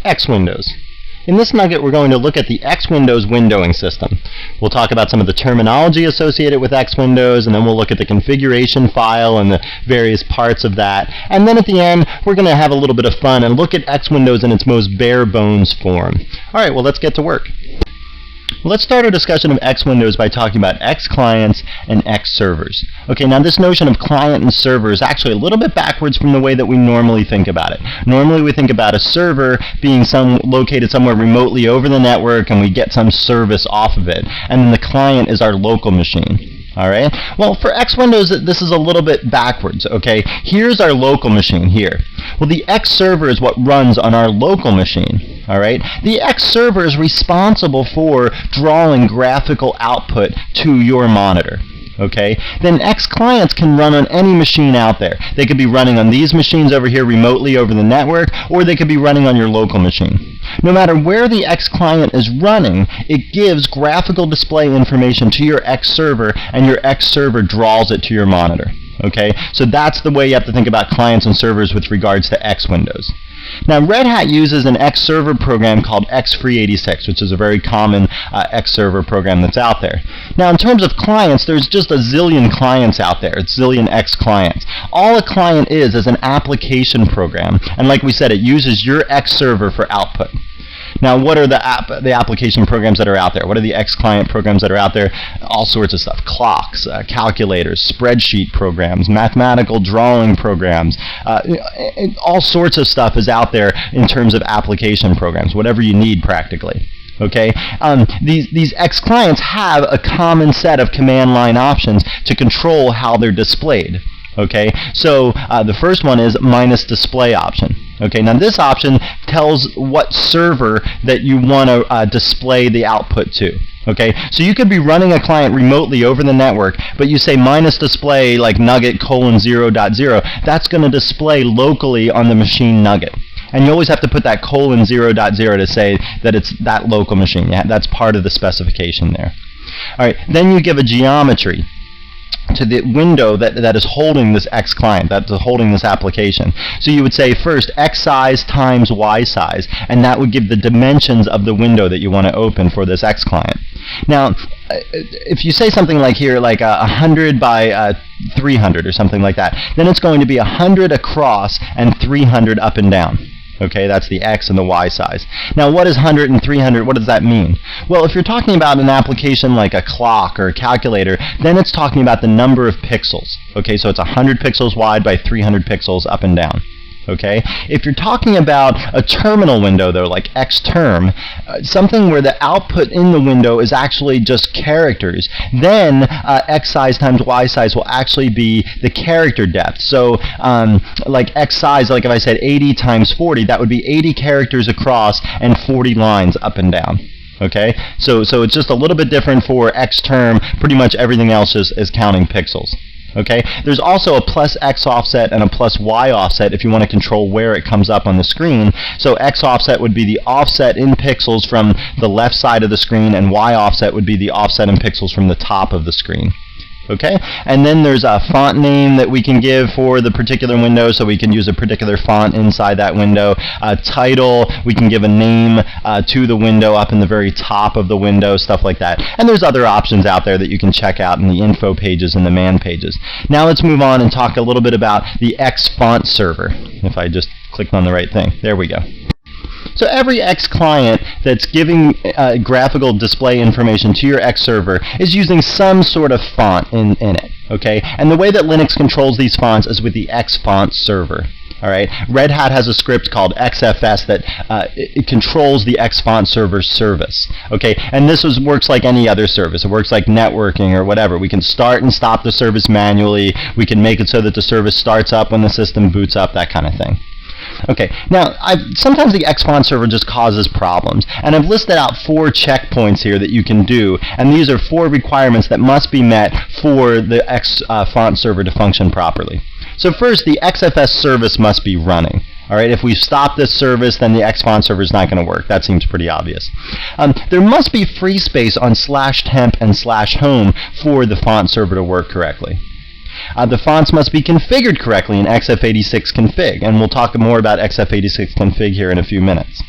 X Windows. In this nugget, we're going to look at the X Windows windowing system. We'll talk about some of the terminology associated with X Windows, and then we'll look at the configuration file and the various parts of that. And then at the end, we're going to have a little bit of fun and look at X Windows in its most bare bones form. All right, well, let's get to work. Let's start our discussion of X Windows by talking about X clients and X servers. Okay, now this notion of client and server is actually a little bit backwards from the way that we normally think about it. Normally we think about a server being located somewhere remotely over the network, and we get some service off of it. And then the client is our local machine. All right. Well, for X Windows, this is a little bit backwards. Okay. Here's our local machine here. Well, the X server is what runs on our local machine. All right. The X server is responsible for drawing graphical output to your monitor. Okay, then X clients can run on any machine out there. They could be running on these machines over here remotely over the network, or they could be running on your local machine. No matter where the X client is running, it gives graphical display information to your X server, and your X server draws it to your monitor. Okay, so that's the way you have to think about clients and servers with regards to X Windows. Now, Red Hat uses an X server program called X386, which is a very common X server program that's out there. Now, in terms of clients, there's just a zillion clients out there. It's zillion X clients. All a client is an application program, and like we said, it uses your X server for output. Now, what are the application programs that are out there? What are the X client programs that are out there? All sorts of stuff. Clocks, calculators, spreadsheet programs, mathematical drawing programs. All sorts of stuff is out there in terms of application programs, whatever you need practically. Okay, these X clients have a common set of command line options to control how they're displayed. Okay, so the first one is minus display option. Okay, now this option tells what server that you want to display the output to. Okay, so you could be running a client remotely over the network, but you say minus display like nugget :0.0. That's going to display locally on the machine nugget. And you always have to put that :0.0 to say that it's that local machine. Yeah, that's part of the specification there. All right, then you give a geometry to the window that is holding this X client, that's holding this application. So you would say first X size times Y size, and that would give the dimensions of the window that you want to open for this X client. Now, if you say something like here, like 100 by 300 or something like that, then it's going to be 100 across and 300 up and down. Okay, that's the X and the Y size. Now, what is 100 and 300? What does that mean? Well, if you're talking about an application like a clock or a calculator, then it's talking about the number of pixels. Okay, so it's 100 pixels wide by 300 pixels up and down. Okay, if you're talking about a terminal window, though, like Xterm, something where the output in the window is actually just characters, then X size times Y size will actually be the character depth. So like X size, like if I said 80 times 40, that would be 80 characters across and 40 lines up and down. Okay, so it's just a little bit different for Xterm. Pretty much everything else is counting pixels. Okay, there's also a plus X offset and a plus Y offset if you want to control where it comes up on the screen. So X offset would be the offset in pixels from the left side of the screen, and Y offset would be the offset in pixels from the top of the screen. Okay, and then there's a font name that we can give for the particular window, so we can use a particular font inside that window. Title, we can give a name to the window up in the very top of the window, stuff like that. And there's other options out there that you can check out in the info pages and the man pages. Now let's move on and talk a little bit about the X font server. If I just clicked on the right thing, there we go. So every X client that's giving graphical display information to your X server is using some sort of font in it. Okay, and the way that Linux controls these fonts is with the X font server. All right, Red Hat has a script called XFS that it controls the X font server service. Okay, and this works like any other service. It works like networking or whatever. We can start and stop the service manually. We can make it so that the service starts up when the system boots up, that kind of thing. Okay, now sometimes the X font server just causes problems, and I've listed out 4 checkpoints here that you can do, and these are 4 requirements that must be met for the X font server to function properly. So first, the XFS service must be running. All right, if we stop this service, then the X font server is not going to work. That seems pretty obvious. There must be free space on /temp and /home for the font server to work correctly. The fonts must be configured correctly in XF86 config, and we'll talk more about XF86 config here in a few minutes.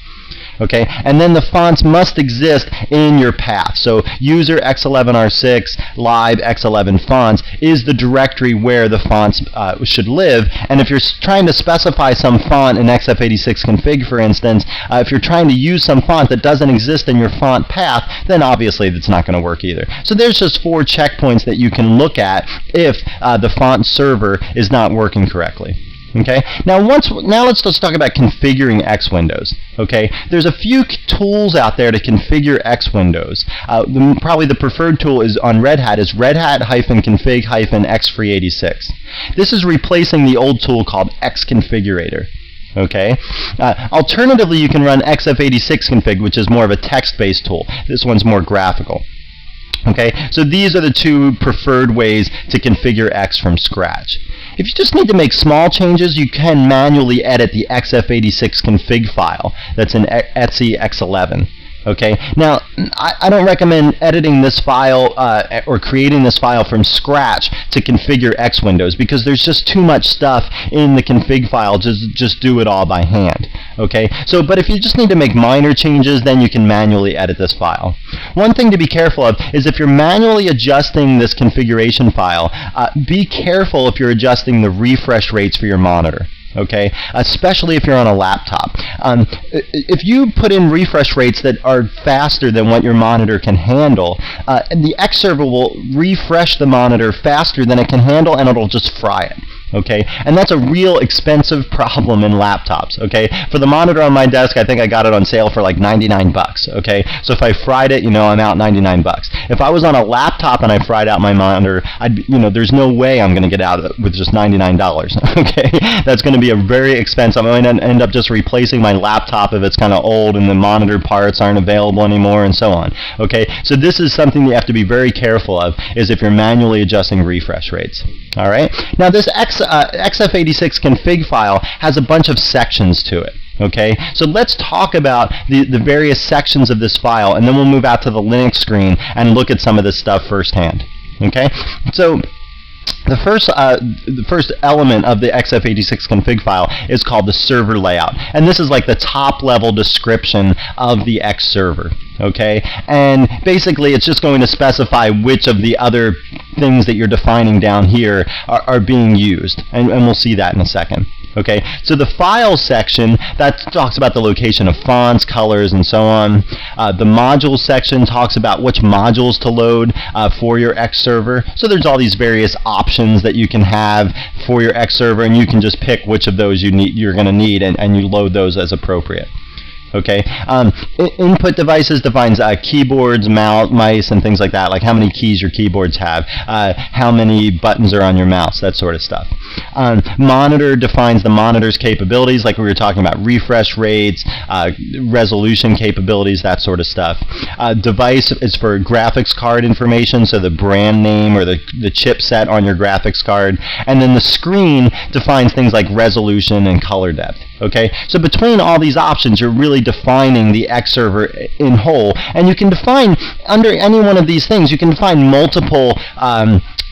Okay, and then the fonts must exist in your path. So user x11r6 live x11 fonts is the directory where the fonts should live. And if you're trying to specify some font in xf86 config, for instance, if you're trying to use some font that doesn't exist in your font path, then obviously that's not going to work either. So there's just 4 checkpoints that you can look at if the font server is not working correctly. Okay. Now let's just talk about configuring X windows. Okay. There's a few tools out there to configure X windows. Probably the preferred tool is on Red Hat is Red Hat-config-xfree86. This is replacing the old tool called Xconfigurator. Okay. Alternatively, you can run xf86 config, which is more of a text-based tool. This one's more graphical. Okay, so these are the 2 preferred ways to configure X from scratch. If you just need to make small changes, you can manually edit the xf86 config file that's in etc x11. Okay, now I don't recommend editing this file or creating this file from scratch to configure X windows, because there's just too much stuff in the config file. Just do it all by hand. Okay, so but if you just need to make minor changes, then you can manually edit this file. One thing to be careful of is if you're manually adjusting this configuration file, be careful if you're adjusting the refresh rates for your monitor. Okay, especially if you're on a laptop. If you put in refresh rates that are faster than what your monitor can handle, the X server will refresh the monitor faster than it can handle, and it'll just fry it. Okay, and that's a real expensive problem in laptops. Okay, for the monitor on my desk, I think I got it on sale for like 99 bucks. Okay, so if I fried it, I'm out 99 bucks. If I was on a laptop and I fried out my monitor, there's no way I'm going to get out of it with just $99. Okay, that's going to be a very expensive. I'm going to end up just replacing my laptop if it's kind of old and the monitor parts aren't available anymore, and so on. Okay, so this is something you have to be very careful of, is if you're manually adjusting refresh rates. All right, now this xf86 config file has a bunch of sections to it. Okay, so let's talk about the various sections of this file, and then we'll move out to the Linux screen and look at some of this stuff firsthand. Okay, so the first element of the xf86 config file is called the server layout, and this is like the top level description of the X server. Okay, and basically it's just going to specify which of the other things that you're defining down here are being used, and we'll see that in a second. Okay, so the file section, that talks about the location of fonts, colors, and so on. The modules section talks about which modules to load for your X server. So there's all these various options that you can have for your X server, and you can just pick which of those you're going to need, and you load those as appropriate. Okay, input devices defines keyboards, mice, and things like that, like how many keys your keyboards have, how many buttons are on your mouse, that sort of stuff. Monitor defines the monitor's capabilities, like we were talking about, refresh rates, resolution capabilities, that sort of stuff. Device is for graphics card information, so the brand name or the chipset on your graphics card. And then the screen defines things like resolution and color depth. Okay, so between all these options, you're really defining the X server in whole, and you can define under any one of these things, you can define multiple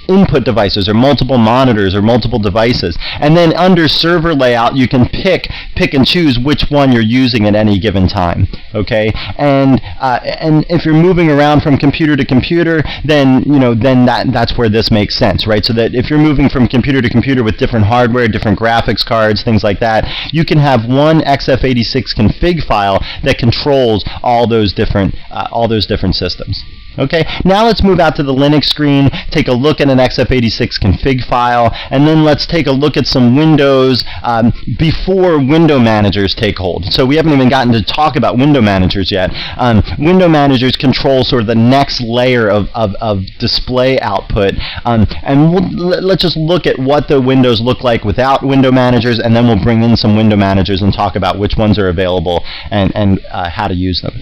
input devices or multiple monitors or multiple devices, and then under server layout you can pick and choose which one you're using at any given time. Okay, and if you're moving around from computer to computer, then that's where this makes sense, right? So that if you're moving from computer to computer with different hardware, different graphics cards, things like that, you can have one xf86 config file that controls all those different systems. Okay, now let's move out to the Linux screen, take a look at an xf86 config file, and then let's take a look at some Windows before window managers take hold. So we haven't even gotten to talk about window managers yet. Window managers control sort of the next layer of display output, and let's just look at what the windows look like without window managers, and then we'll bring in some window managers and talk about which ones are available and how to use them.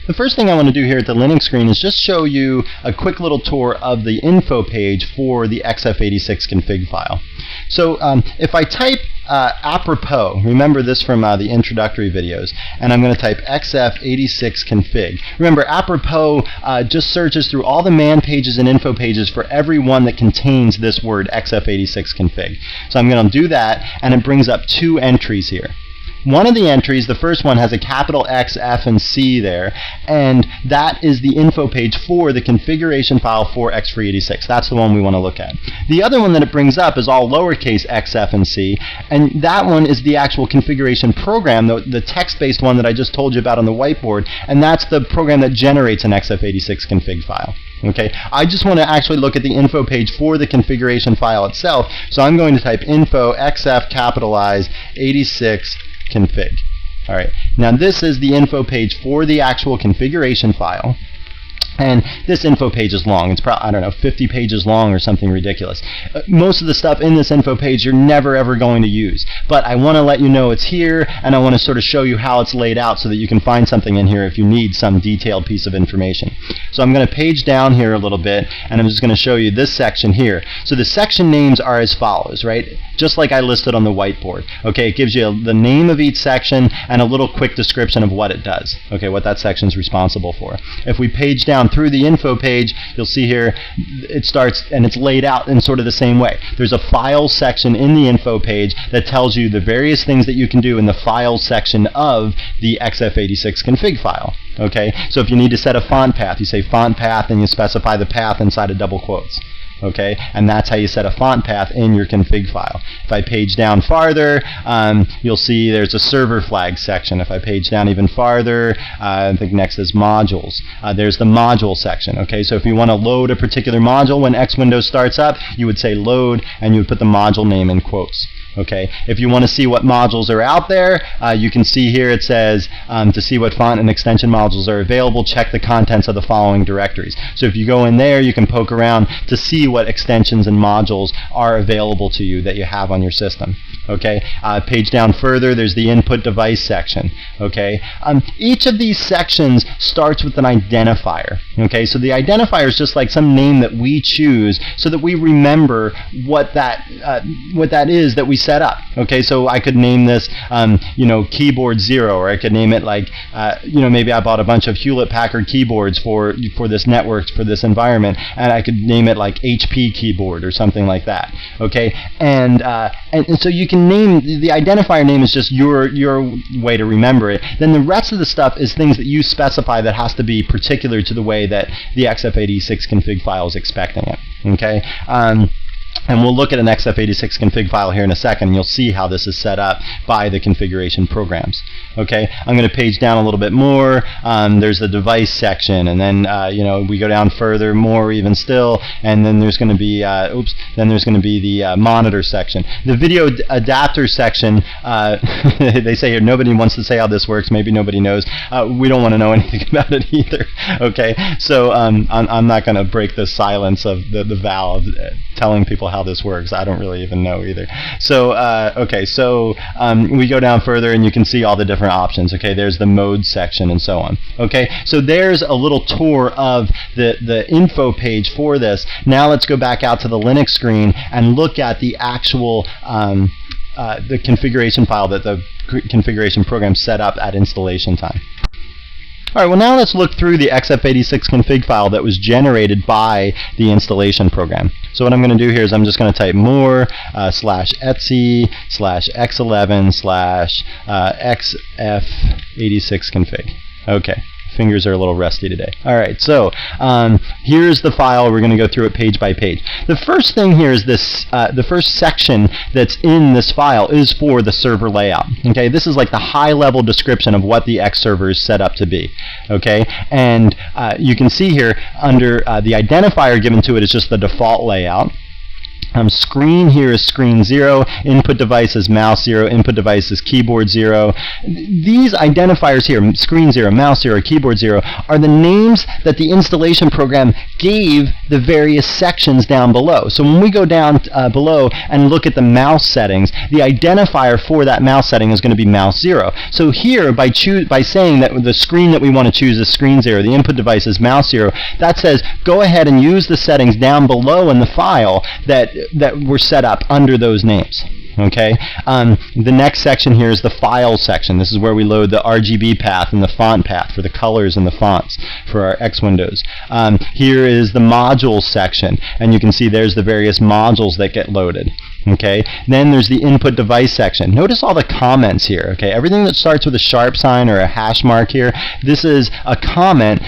The first thing I want to do here at the Linux screen is just show you a quick little tour of the info page for the xf86 config file. So if I type apropos, remember this from the introductory videos, and I'm going to type xf86 config. Remember, apropos just searches through all the man pages and info pages for every one that contains this word xf86 config. So I'm going to do that, and it brings up 2 entries here. one of the entries, the first one, has a capital X, F, and C there, and that is the info page for the configuration file for X386. That's the one we want to look at. The other one that it brings up is all lowercase x, f, and c, and that one is the actual configuration program, the text-based one that I just told you about on the whiteboard, and that's the program that generates an XF86 config file. Okay, I just want to actually look at the info page for the configuration file itself, so I'm going to type info xf capitalize 86 config. Alright, now this is the info page for the actual configuration file. And this info page is long. It's probably, I don't know, 50 pages long or something ridiculous. Most of the stuff in this info page you're never ever going to use. But I want to let you know it's here, and I want to sort of show you how it's laid out so that you can find something in here if you need some detailed piece of information. So I'm going to page down here a little bit, and I'm just going to show you this section here. So the section names are as follows, right? Just like I listed on the whiteboard. Okay, it gives you the name of each section and a little quick description of what it does. Okay, what that section's responsible for. If we page down through the info page, you'll see here it starts and it's laid out in sort of the same way. There's a file section in the info page that tells you the various things that you can do in the file section of the XF86 config file. Okay, so if you need to set a font path, you say font path and you specify the path inside of double quotes. Okay, and that's how you set a font path in your config file. If I page down farther, you'll see there's a server flag section. If I page down even farther, I think next is modules. There's the module section. Okay, so if you want to load a particular module when X Windows starts up, you would say load, and you would put the module name in quotes. Okay, if you want to see what modules are out there, you can see here it says to see what font and extension modules are available, check the contents of the following directories. So if you go in there, you can poke around to see what extensions and modules are available to you that you have on your system. Okay, page down further, there's the input device section. Okay, each of these sections starts with an identifier. Okay, so the identifier is just like some name that we choose so that we remember what that is that we set up. Okay, so I could name this, you know, keyboard 0, or I could name it like, you know, maybe I bought a bunch of Hewlett-Packard keyboards for this network, for this environment, and I could name it like HP keyboard or something like that. Okay, and so you can name the identifier name is just your way to remember it. Then the rest of the stuff is things that you specify that has to be particular to the way that the XF86 config file is expecting it. Okay. And we'll look at an XF86 config file here in a second, and you'll see how this is set up by the configuration programs. Okay, I'm going to page down a little bit more. There's the device section, and then you know, we go down further, more even still, and then there's going to be then there's going to be the monitor section. The video adapter section. They say here nobody wants to say how this works. Maybe nobody knows. We don't want to know anything about it either. Okay, so I'm not going to break the silence of the vow of telling people how this works. I don't really even know either. So okay, so we go down further and you can see all the different options. Okay, there's the mode section and so on. Okay, so there's a little tour of the info page for this. Now let's go back out to the Linux screen and look at the actual the configuration file that the configuration program set up at installation time. Alright, well now let's look through the XF86 config file that was generated by the installation program. So what I'm going to do here is I'm just going to type more /etc /x11 /xf86 config. Okay. Fingers are a little rusty today. Alright, so here's the file. We're going to go through it page by page. The first thing here is this, the first section that's in this file is for the server layout. Okay, this is like the high-level description of what the X server is set up to be. Okay, and you can see here under the identifier given to it is just the default layout. Screen here is screen 0, input device is mouse 0, input device is keyboard 0. These identifiers here, screen 0, mouse 0, keyboard 0, are the names that the installation program gave the various sections down below. So when we go down below and look at the mouse settings, the identifier for that mouse setting is going to be mouse 0. So here, by saying that the screen that we want to choose is screen 0, the input device is mouse 0, that says go ahead and use the settings down below in the file that were set up under those names. Okay. The next section here is the file section. This is where we load the RGB path and the font path for the colors and the fonts for our X Windows. Here is the modules section, and you can see there's the various modules that get loaded. Okay, then there's the input device section. Notice all the comments here. Okay, everything that starts with a sharp sign or a hash mark here, this is a comment.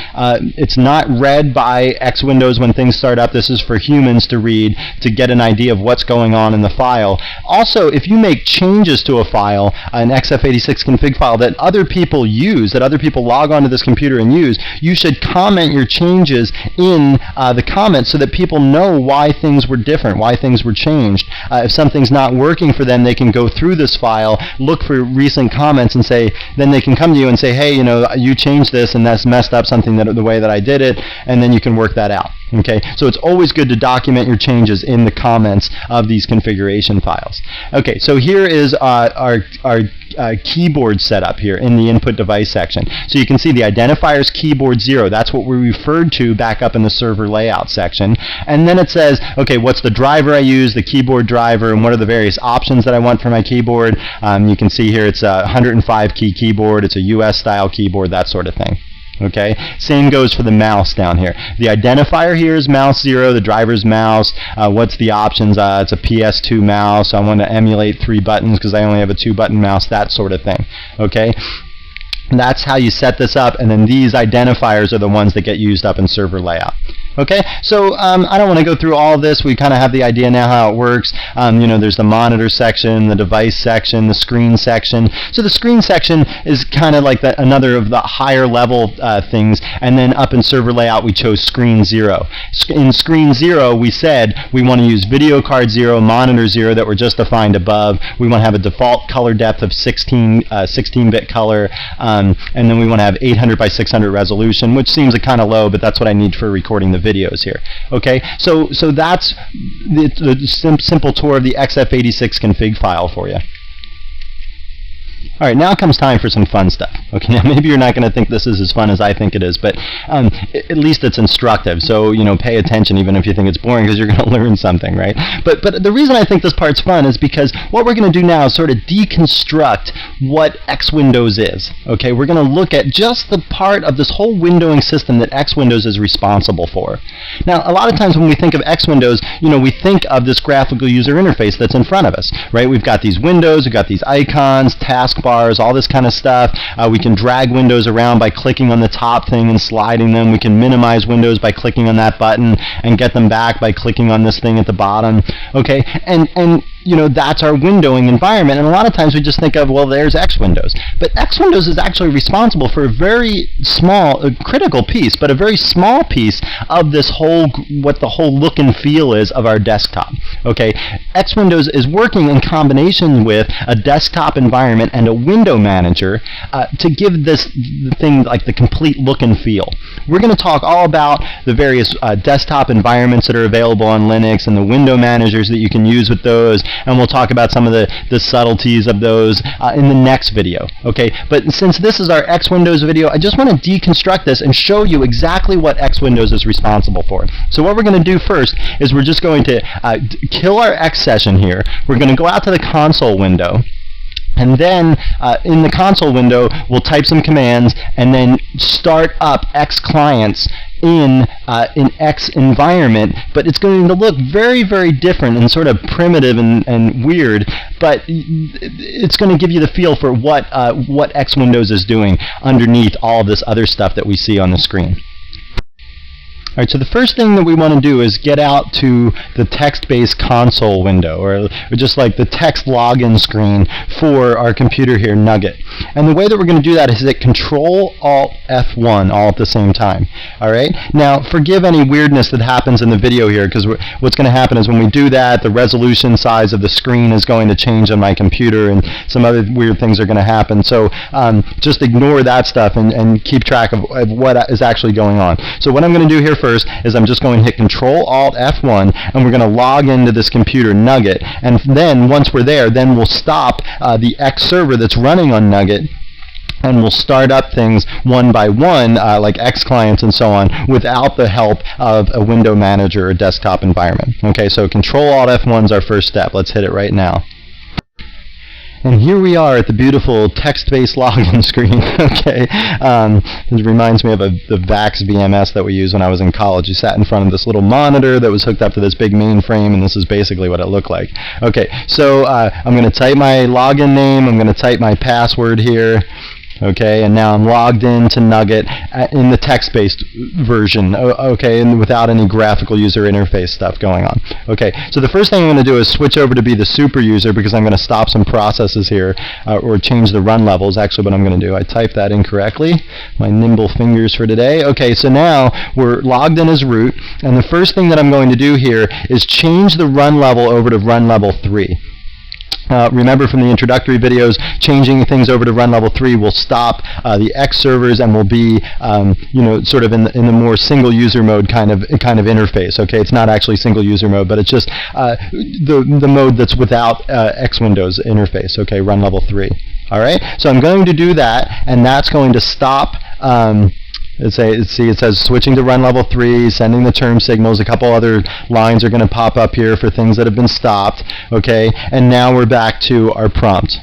It's not read by X Windows when things start up. This is for humans to read to get an idea of what's going on in the file. Also, if you make changes to a file, an XF86 config file that other people use, that other people log onto this computer and use, you should comment your changes in the comments so that people know why things were different, why things were changed. If something's not working for them, they can go through this file, look for recent comments, and say, then they can come to you and say, hey, you know, you changed this and that's messed up something the way that I did it, and then you can work that out. Okay, so it's always good to document your changes in the comments of these configuration files. Okay, so here is our keyboard setup here in the input device section. So you can see the identifier is keyboard 0. That's what we referred to back up in the server layout section. And then it says, okay, what's the driver I use, the keyboard driver, and what are the various options that I want for my keyboard. You can see here it's a 105 key keyboard, it's a US style keyboard, that sort of thing. Okay, same goes for the mouse down here. The identifier here is mouse 0, the driver's mouse. What's the options? It's a PS2 mouse. I want to emulate 3 buttons because I only have a 2-button mouse, that sort of thing. Okay, that's how you set this up, and then these identifiers are the ones that get used up in server layout. Okay, so I don't want to go through all of this. We kind of have the idea now how it works. You know, there's the monitor section, the device section, the screen section. So the screen section is kind of like another of the higher level things, and then up in server layout we chose screen 0. In screen 0 we said we want to use video card 0, monitor 0 that were just defined above. We want to have a default color depth of 16-bit color, and then we want to have 800 by 600 resolution, which seems kind of low, but that's what I need for recording the videos here. Okay, so that's the simple tour of the XF86 config file for you. All right, now comes time for some fun stuff. Okay, now maybe you're not going to think this is as fun as I think it is, but at least it's instructive. So, you know, pay attention even if you think it's boring, because you're going to learn something, right? But the reason I think this part's fun is because what we're going to do now is sort of deconstruct what X Windows is. Okay, we're going to look at just the part of this whole windowing system that X Windows is responsible for. Now, a lot of times when we think of X Windows, you know, we think of this graphical user interface that's in front of us, right? We've got these windows, we've got these icons, taskbars, all this kind of stuff. We can drag windows around by clicking on the top thing and sliding them. We can minimize windows by clicking on that button and get them back by clicking on this thing at the bottom. Okay, and you know, that's our windowing environment, and a lot of times we just think of, well, there's X Windows. But X Windows is actually responsible for a very small, critical piece, but a very small piece of this whole, what the whole look and feel is of our desktop. Okay, X Windows is working in combination with a desktop environment and a window manager to give this thing like the complete look and feel. We're going to talk all about the various desktop environments that are available on Linux and the window managers that you can use with those, and we'll talk about some of the subtleties of those in the next video. Okay, but since this is our X Windows video, I just want to deconstruct this and show you exactly what X Windows is responsible for. So what we're going to do first is we're just going to kill our X session here. We're going to go out to the console window, and then in the console window we'll type some commands and then start up X clients in X environment, but it's going to look very, very different and sort of primitive and weird, but it's going to give you the feel for what X Windows is doing underneath all this other stuff that we see on the screen. Alright, so the first thing that we want to do is get out to the text-based console window, or just like the text login screen for our computer here, Nugget. And the way that we're going to do that is hit Control-Alt-F1 all at the same time. Alright, now forgive any weirdness that happens in the video here, because what's going to happen is when we do that, the resolution size of the screen is going to change on my computer, and some other weird things are going to happen. So just ignore that stuff and keep track of what is actually going on. So what I'm going to do here first is I'm just going to hit Control-Alt-F1, and we're going to log into this computer, Nugget, and then once we're there, then we'll stop the X server that's running on Nugget, and we'll start up things one by one, like X clients and so on, without the help of a window manager or desktop environment. Okay, so Control-Alt-F1 is our first step. Let's hit it right now. And here we are at the beautiful text-based login screen. Okay, this reminds me of the VAX VMS that we used when I was in college. You sat in front of this little monitor that was hooked up to this big mainframe, and this is basically what it looked like. Okay, so I'm going to type my login name. I'm going to type my password here. Okay, and now I'm logged in to Nugget in the text-based version, okay, and without any graphical user interface stuff going on. Okay, so the first thing I'm going to do is switch over to be the super user because I'm going to stop some processes here or change the run levels. Actually, what I'm going to do, I typed that incorrectly. My nimble fingers for today. Okay, so now we're logged in as root, and the first thing that I'm going to do here is change the run level over to run level 3. Remember from the introductory videos, changing things over to run level 3 will stop the X servers and will be, sort of in the more single user mode kind of interface. Okay, it's not actually single user mode, but it's just the mode that's without X Windows interface. Okay, run level 3. All right, so I'm going to do that, and that's going to stop. It says switching to run level 3, sending the term signals. A couple other lines are going to pop up here for things that have been stopped. Okay, and now we're back to our prompt.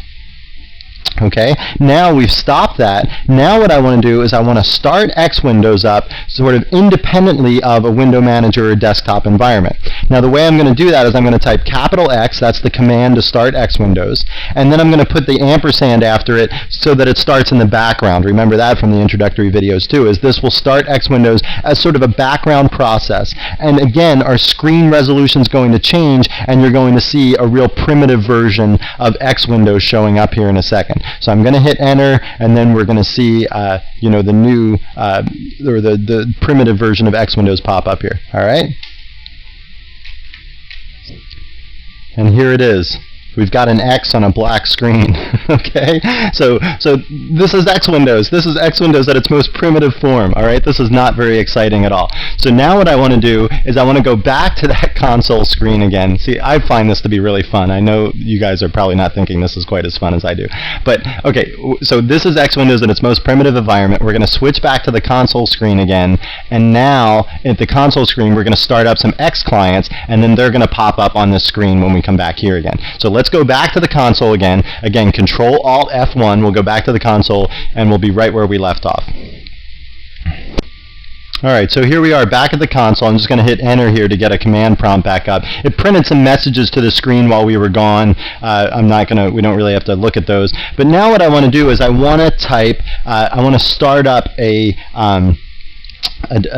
Okay, now we've stopped that. Now what I want to do is I want to start X Windows up sort of independently of a window manager or desktop environment. Now the way I'm going to do that is I'm going to type capital X, that's the command to start X Windows, and then I'm going to put the ampersand after it so that it starts in the background. Remember that from the introductory videos too, is this will start X Windows as sort of a background process. And again, our screen resolution is going to change, and you're going to see a real primitive version of X Windows showing up here in a second. So I'm going to hit enter, and then we're going to see the new or the primitive version of X Windows pop up here. All right, and here it is. We've got an X on a black screen. Okay, so this is X Windows. This is X Windows at its most primitive form. All right, this is not very exciting at all. So now what I want to do is I want to go back to that console screen again. See, I find this to be really fun. I know you guys are probably not thinking this is quite as fun as I do. But okay, so this is X Windows in its most primitive environment. We're going to switch back to the console screen again, and now at the console screen we're going to start up some X clients, and then they're going to pop up on this screen when we come back here again. So let's go back to the console again. Again, Control Alt F1. We'll go back to the console, and we'll be right where we left off. All right, so here we are back at the console. I'm just going to hit enter here to get a command prompt back up. It printed some messages to the screen while we were gone. We don't really have to look at those. But now what I want to do is I want to type, I want to start up a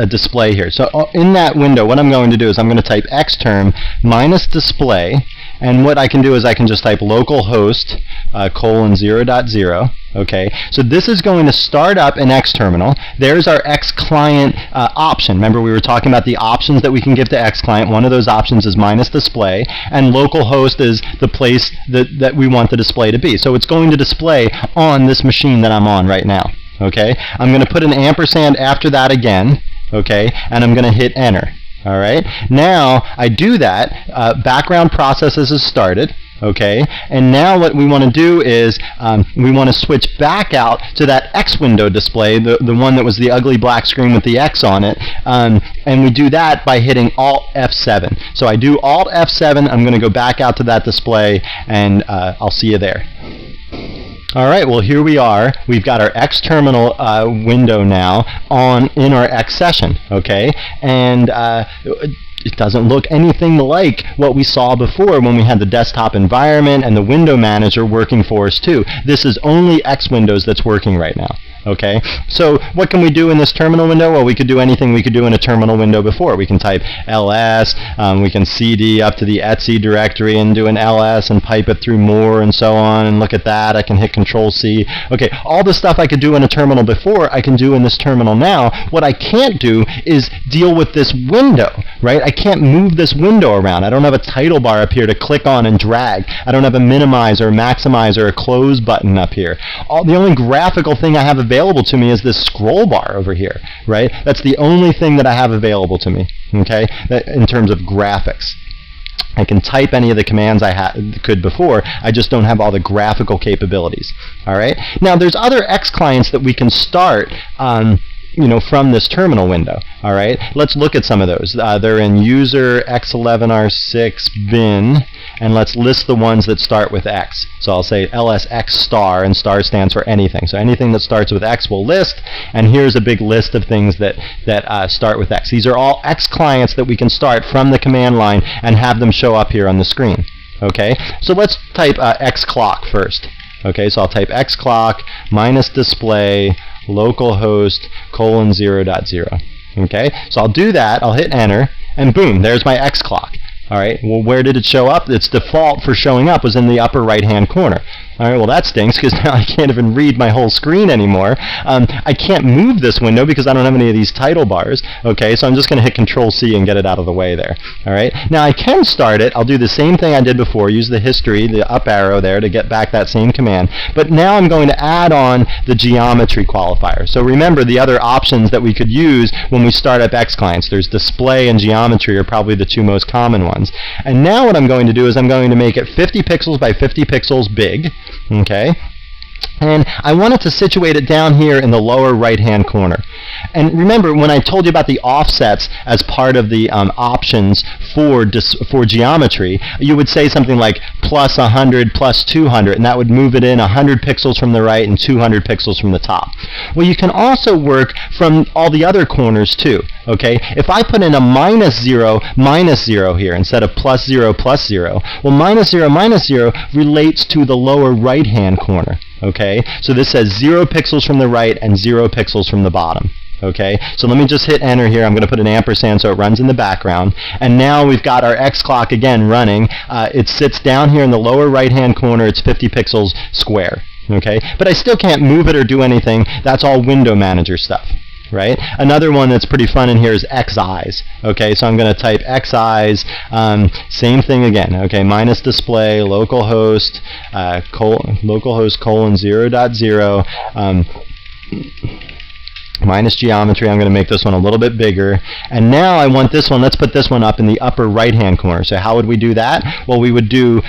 display here. So in that window, what I'm going to do is I'm going to type xterm minus display, and what I can do is I can just type localhost :0.0. Okay, so this is going to start up an X terminal. There's our X client option. Remember, we were talking about the options that we can give to X client. One of those options is minus display, and localhost is the place that we want the display to be. So it's going to display on this machine that I'm on right now. Okay, I'm going to put an ampersand after that again. Okay, and I'm going to hit enter. All right, now I do that. Background processes is started. Okay, and now what we want to do is we want to switch back out to that X window display, the one that was the ugly black screen with the X on it, and we do that by hitting Alt F7. So I do Alt F7, I'm going to go back out to that display, and I'll see you there. All right, well here we are. We've got our X terminal window now in our X session, okay, and it doesn't look anything like what we saw before when we had the desktop environment and the window manager working for us too. This is only X Windows that's working right now. Okay, so what can we do in this terminal window? Well, we could do anything we could do in a terminal window before. We can type ls, we can cd up to the etc directory and do an ls and pipe it through more and so on, and look at that. I can hit Control-C. Okay, all the stuff I could do in a terminal before, I can do in this terminal now. What I can't do is deal with this window, right? I can't move this window around. I don't have a title bar up here to click on and drag. I don't have a minimize or maximize or a close button up here. The only graphical thing I have available to me is this scroll bar over here, right? That's the only thing that I have available to me, okay, in terms of graphics. I can type any of the commands I could before, I just don't have all the graphical capabilities. All right? Now, there's other X clients that we can start from this terminal window. All right, let's look at some of those. They're in user x11r6 bin, and let's list the ones that start with X. So I'll say LSX star, and star stands for anything. So anything that starts with X we'll list, and here's a big list of things that start with X. These are all X clients that we can start from the command line and have them show up here on the screen. Okay, so let's type X clock first. Okay, so I'll type X clock minus display localhost colon 0.0. Okay, so I'll do that, I'll hit enter, and boom, there's my X clock. Alright, well, where did it show up? Its default for showing up was in the upper right hand corner. Alright, well, that stinks because now I can't even read my whole screen anymore. I can't move this window because I don't have any of these title bars. Okay, so I'm just going to hit Control-C and get it out of the way there. Alright, now I can start it. I'll do the same thing I did before, use the history, the up arrow there to get back that same command. But now I'm going to add on the geometry qualifier. So remember the other options that we could use when we start up X clients. There's display and geometry are probably the two most common ones. And now what I'm going to do is I'm going to make it 50 pixels by 50 pixels big. Okay, and I wanted to situate it down here in the lower right hand corner. And remember when I told you about the offsets as part of the options for geometry, you would say something like plus 100 plus 200, and that would move it in 100 pixels from the right and 200 pixels from the top. Well, you can also work from all the other corners too. Okay, if I put in a minus 0 here instead of plus 0 plus 0, well, minus 0 relates to the lower right hand corner. Okay, so this says 0 pixels from the right and 0 pixels from the bottom. Okay, so let me just hit enter here. I'm going to put an ampersand so it runs in the background. And now we've got our X clock again running. It sits down here in the lower right hand corner. It's 50 pixels square. Okay, but I still can't move it or do anything. That's all window manager stuff. Right? Another one that's pretty fun in here is XEyes. Okay, so I'm going to type XEyes, same thing again. Okay, minus display localhost localhost colon 0.0 minus geometry. I'm going to make this one a little bit bigger. And now I want this one, let's put this one up in the upper right hand corner. So how would we do that? Well, we would do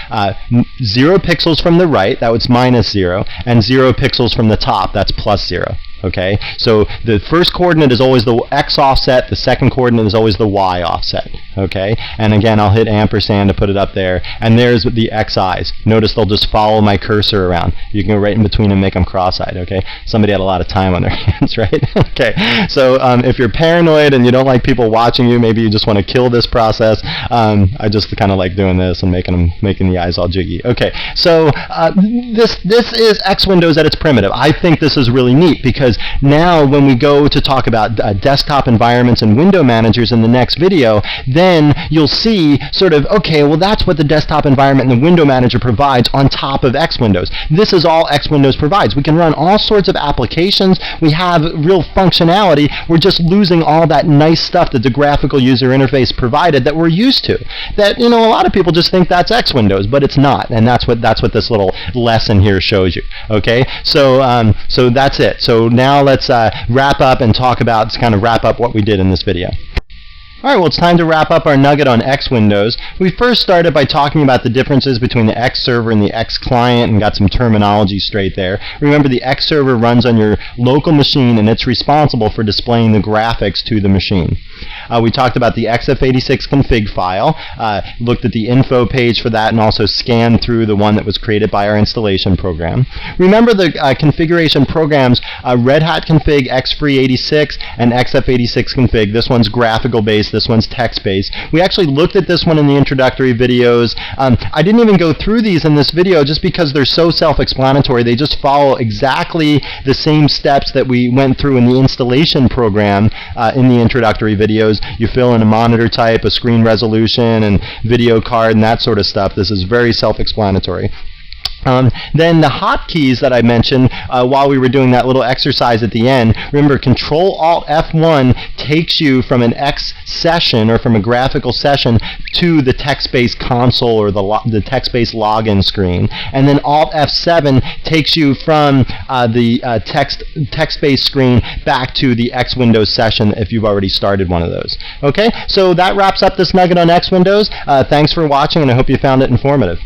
0 pixels from the right, that was minus 0, and 0 pixels from the top, that's plus 0. Okay, so the first coordinate is always the X offset, the second coordinate is always the Y offset. Okay, and again I'll hit ampersand to put it up there, and there's the XEyes. Notice they'll just follow my cursor around. You can go right in between and make them cross-eyed. Okay, somebody had a lot of time on their hands, right? Okay, so if you're paranoid and you don't like people watching you, maybe you just want to kill this process. I just kind of like doing this and making the eyes all jiggy. Okay, so this is X Windows at its primitive. I think this is really neat because now when we go to talk about desktop environments and window managers in the next video, then you'll see sort of, okay, well that's what the desktop environment and the window manager provides on top of X Windows. This is all X Windows provides. We can run all sorts of applications. We have real functionality. We're just losing all that nice stuff that the graphical user interface provided that we're used to. That, you know, a lot of people just think that's X Windows, but it's not, and that's what this little lesson here shows you. Okay, so so that's it. So now let's wrap up and kind of wrap up what we did in this video. Alright, well it's time to wrap up our nugget on X Windows. We first started by talking about the differences between the X server and the X client and got some terminology straight there. Remember, the X server runs on your local machine and it's responsible for displaying the graphics to the machine. We talked about the XF86 config file, looked at the info page for that, and also scanned through the one that was created by our installation program. Remember the configuration programs, Red Hat config, XFree86, and XF86 config. This one's graphical based, this one's text based. We actually looked at this one in the introductory videos. I didn't even go through these in this video just because they're so self-explanatory. They just follow exactly the same steps that we went through in the installation program in the introductory videos. You fill in a monitor type, a screen resolution, and video card, and that sort of stuff. This is very self-explanatory. Then the hotkeys that I mentioned while we were doing that little exercise at the end, remember Control-Alt-F1 takes you from an X session or from a graphical session to the text-based console or the text-based login screen, and then Alt-F7 takes you from the text-based screen back to the X Windows session if you've already started one of those. Okay, so that wraps up this nugget on X Windows. Thanks for watching, and I hope you found it informative.